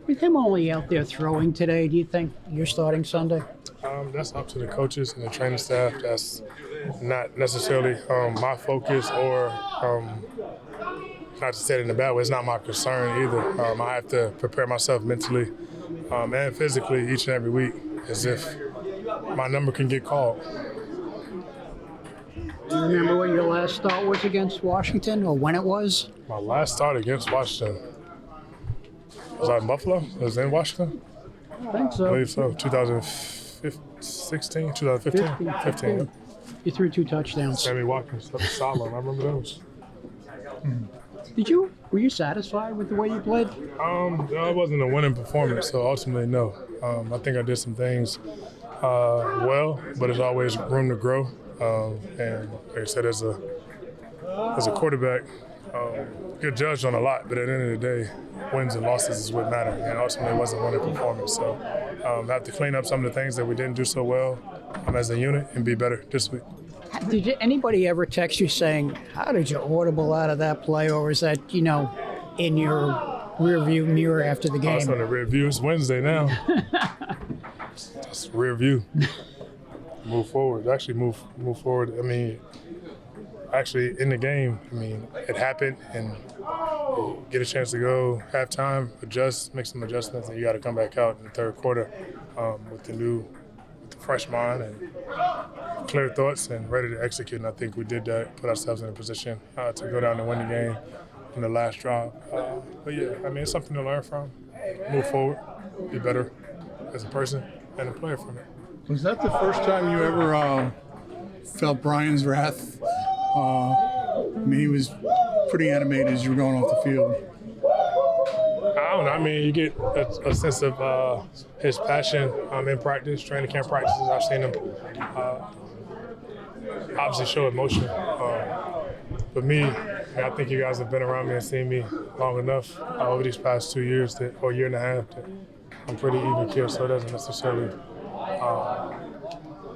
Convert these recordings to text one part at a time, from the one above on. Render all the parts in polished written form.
With him only out there throwing today, do you think you're starting Sunday? That's up to the coaches and the training staff. That's not necessarily my focus or not to say it in a bad way. It's not my concern either. I have to prepare myself mentally and physically each and every week as if my number can get called. Do you remember what your last start was against Washington or when it was? My last start against Washington, was I in Buffalo? Was it in Washington? I think so. I believe so. 2015. You threw 2 touchdowns. Sammy Watkins up the sideline. I remember those. Were you satisfied with the way you played? It wasn't a winning performance, so ultimately, no. I think I did some things well, but there's always room to grow. And like I said, as a quarterback, you're judged on a lot, but at the end of the day, wins and losses is what matter. And ultimately, it wasn't a winning performance. So I have to clean up some of the things that we didn't do so well as a unit and be better this week. Did anybody ever text you saying, how did you audible out of that play? Or was that, in your rearview mirror after the game? It's on the rear view. It's Wednesday now. It's rear view. Move forward. Actually move forward. I mean, actually in the game, it happened and you get a chance to go halftime, adjust, make some adjustments, and you got to come back out in the third quarter with the fresh mind and clear thoughts and ready to execute. And I think we did that, put ourselves in a position to go down and win the game in the last drive. But yeah, it's something to learn from, move forward, be better as a person and a player from it. Was that the first time you ever felt Brian's wrath? He was pretty animated as you were going off the field. I don't know. You get a sense of his passion in practice, training camp practices. I've seen him obviously show emotion. But me, I think you guys have been around me and seen me long enough over these past 2 years or year and a half that I'm pretty even keel, so it doesn't necessarily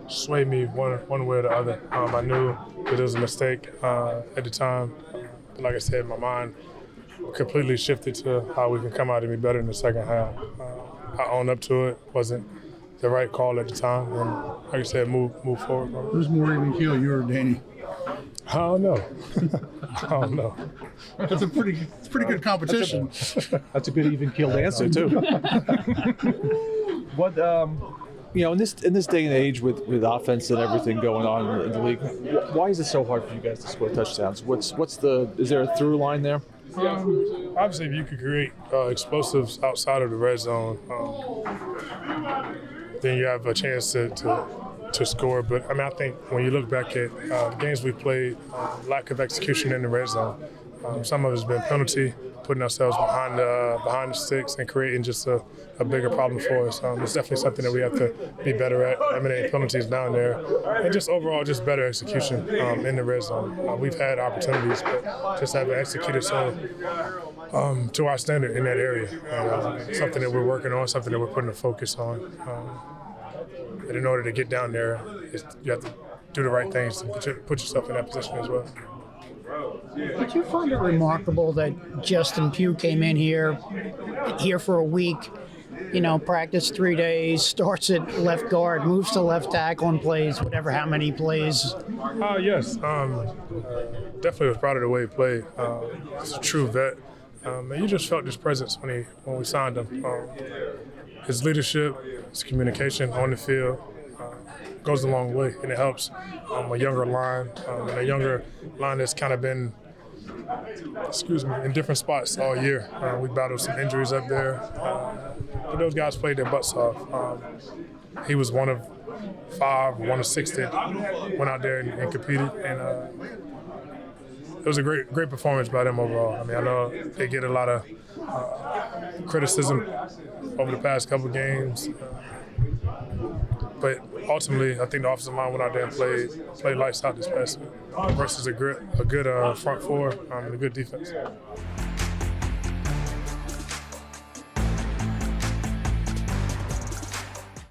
sway me one way or the other. I knew that it was a mistake at the time. But like I said, my mind completely shifted to how we can come out and be better in the second half. I own up to it. Wasn't the right call at the time. And like I said, move forward. Who's more even keel, you or Danny? I don't know. It's pretty good competition. That's a good even keeled answer too. What in this day and age with offense and everything going on in the league, why is it so hard for you guys to score touchdowns? Is there a through line there? Obviously, if you could create explosives outside of the red zone, then you have a chance to score. But I think when you look back at the games we played, lack of execution in the red zone, some of it has been penalty, putting ourselves behind the sticks and creating just a bigger problem for us. It's definitely something that we have to be better at, eliminating penalties down there, and just overall just better execution in the red zone. We've had opportunities, but just haven't executed to our standard in that area. And, something that we're working on, something that we're putting a focus on. And in order to get down there, you have to do the right things to put yourself in that position as well. Did you find it remarkable that Justin Pugh came in here for a week, practiced 3 days, starts at left guard, moves to left tackle and plays how many plays? Yes. Definitely was proud of the way he played. He's a true vet. And you just felt his presence when we signed him. His leadership, his communication on the field goes a long way, and it helps a younger line, and a younger line that's kind of been, in different spots all year. We battled some injuries up there, but those guys played their butts off. He was one of 5, one of 6 that went out there and competed, and it was a great performance by them overall. I know they get a lot of criticism over the past couple games, but ultimately, I think the offensive line went out there and played lights out this past week versus a good front four and a good defense.